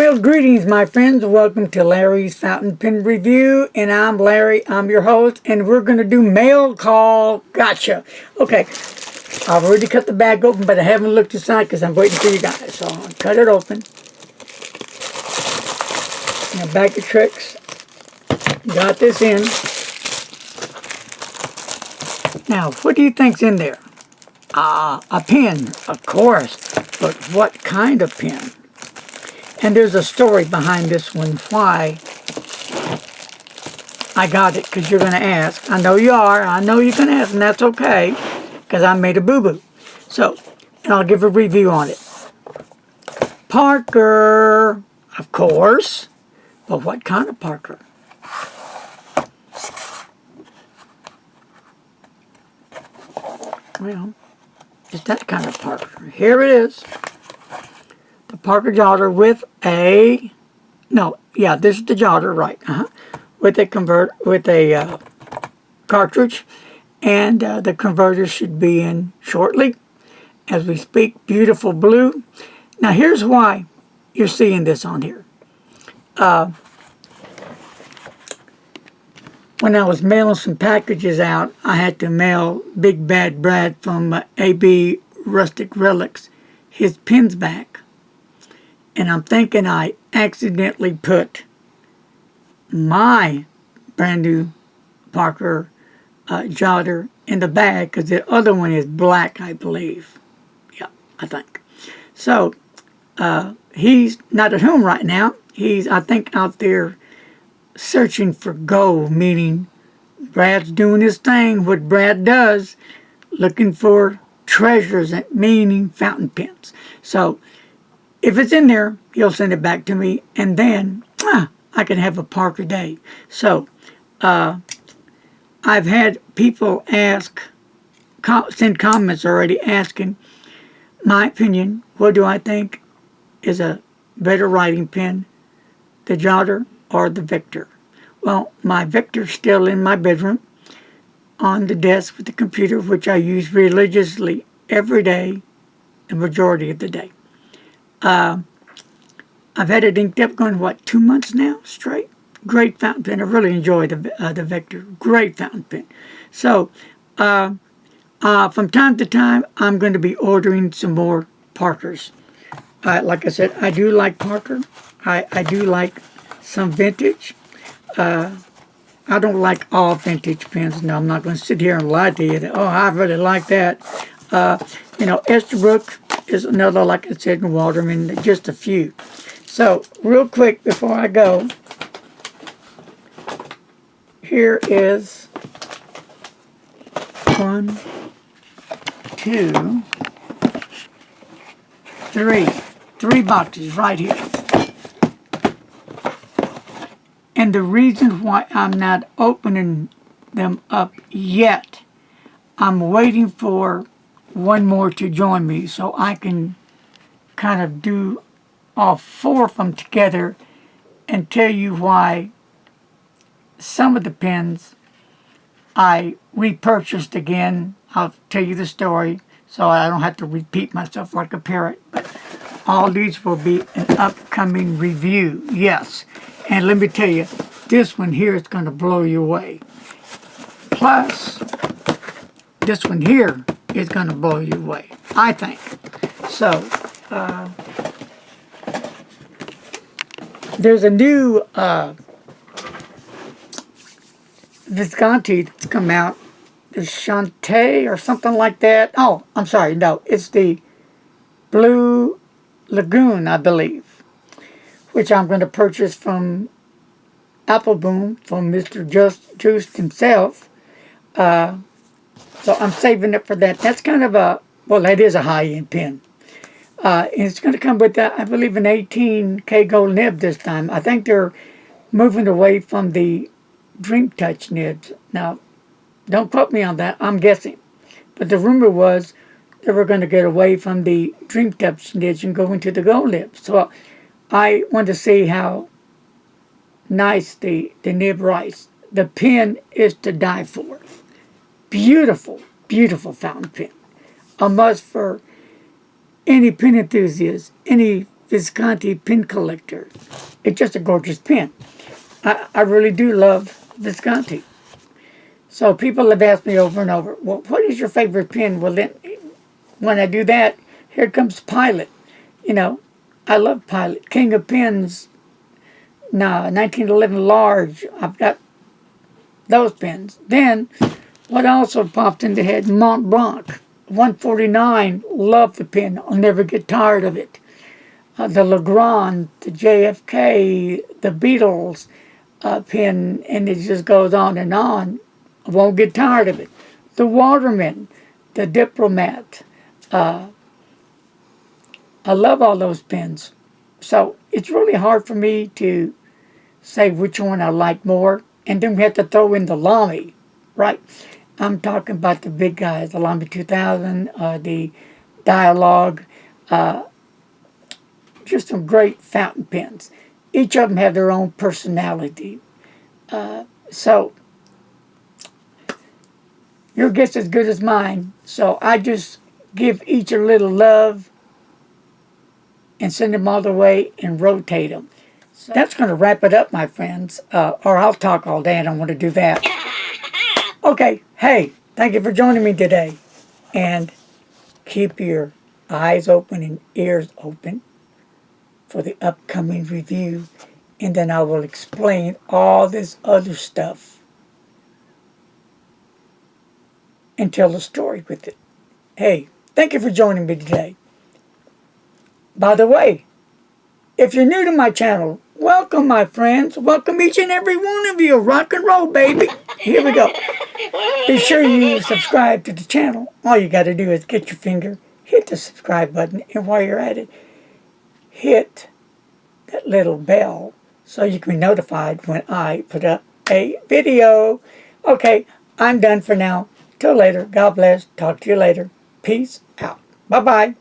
Well, greetings, my friends. Welcome to Larry's Fountain Pen Review, and I'm Larry. I'm your host, and we're going to do mail call. Gotcha. Okay, I've already cut the bag open, but I haven't looked inside because I'm waiting for you guys. So I'll cut it open. Now, bag of tricks. Got this in. Now, what do you think's in there? A pen, of course. But what kind of pen? And there's a story behind this one, why I got it, because you're going to ask. I know you are. I know you can ask, and that's okay, because I made a boo-boo. So, and I'll give a review on it. Parker, of course. But what kind of Parker? Well, it's that kind of Parker. Here it is. The Parker Jotter with a, this is the Jotter, right? With a cartridge, and the converter should be in shortly, as we speak. Beautiful blue. Now here's why you're seeing this on here. When I was mailing some packages out, I had to mail Big Bad Brad from AB Rustic Relics his pins back. And I'm thinking I accidentally put my brand new Parker Jotter in the bag, because the other one is black, I believe. Yeah, I think. So, he's not at home right now. He's, I think, out there searching for gold, meaning Brad's doing his thing, what Brad does, looking for treasures, meaning fountain pens. So, if it's in there, he'll send it back to me, and then I can have a Parker day. So, I've had people send comments already asking my opinion. What do I think is a better writing pen, the Jotter or the Victor? Well, my Victor's still in my bedroom on the desk with the computer, which I use religiously every day, the majority of the day. I've had it inked up going, 2 months now straight? Great fountain pen. I really enjoy the Victor. Great fountain pen. So, from time to time, I'm going to be ordering some more Parkers. Like I said, I do like Parker. I do like some vintage. I don't like all vintage pens. No, I'm not going to sit here and lie to you that, I really like that. Esterbrook is another, like I said, in Waterman, just a few. So, real quick before I go, here is 1, 2, 3. 3 boxes right here. And the reason why I'm not opening them up yet, I'm waiting for one more to join me so I can kind of do all 4 of them together and tell you why some of the pens I repurchased again. I'll tell you the story so I don't have to repeat myself like a parrot. But all these will be an upcoming review, yes. And let me tell you, this one here is going to blow you away. Plus, this one here is going to blow you away, I think. So, there's a new Visconti that's come out. The Shantae or something like that. Oh, I'm sorry. No, it's the Blue Lagoon, I believe, which I'm going to purchase from Appleboom, from Mr. Juiced himself. So I'm saving it for that. That's kind of that is a high-end pen. And it's going to come with, I believe, an 18K gold nib this time. I think they're moving away from the Dream Touch nibs. Now, don't quote me on that. I'm guessing. But the rumor was they were going to get away from the Dream Touch nibs and go into the gold nibs. So I wanted to see how nice the nib writes. The pen is to die for. Beautiful, fountain pen. A must for any pen enthusiast, any Visconti pen collector. It's just a gorgeous pen. I really do love Visconti. So people have asked me over and over, well, what is your favorite pen? Well, then, when I do that, here comes Pilot. You know, I love Pilot. King of Pens, 1911 large. I've got those pens. Then, what also popped into the head, Mont Blanc. 149, love the pen. I'll never get tired of it. The Legrand, the JFK, the Beatles pen, and it just goes on and on. I won't get tired of it. The Waterman, the Diplomat. I love all those pens. So it's really hard for me to say which one I like more. And then we have to throw in the Lamy, right? I'm talking about the big guys, the Lamy 2000, the Dialogue, just some great fountain pens. Each of them have their own personality. So your guess is as good as mine. So I just give each a little love and send them all the way and rotate them. So that's going to wrap it up, my friends. Or I'll talk all day. I don't want to do that. Okay, hey, thank you for joining me today. And keep your eyes open and ears open for the upcoming review. And then I will explain all this other stuff and tell a story with it. Hey, thank you for joining me today. By the way, if you're new to my channel, welcome, my friends. Welcome each and every one of you. Rock and roll, baby. Here we go. Be sure you subscribe to the channel. All you got to do is get your finger, hit the subscribe button, and while you're at it, hit that little bell so you can be notified when I put up a video. Okay, I'm done for now. Till later. God bless. Talk to you later. Peace out. Bye-bye.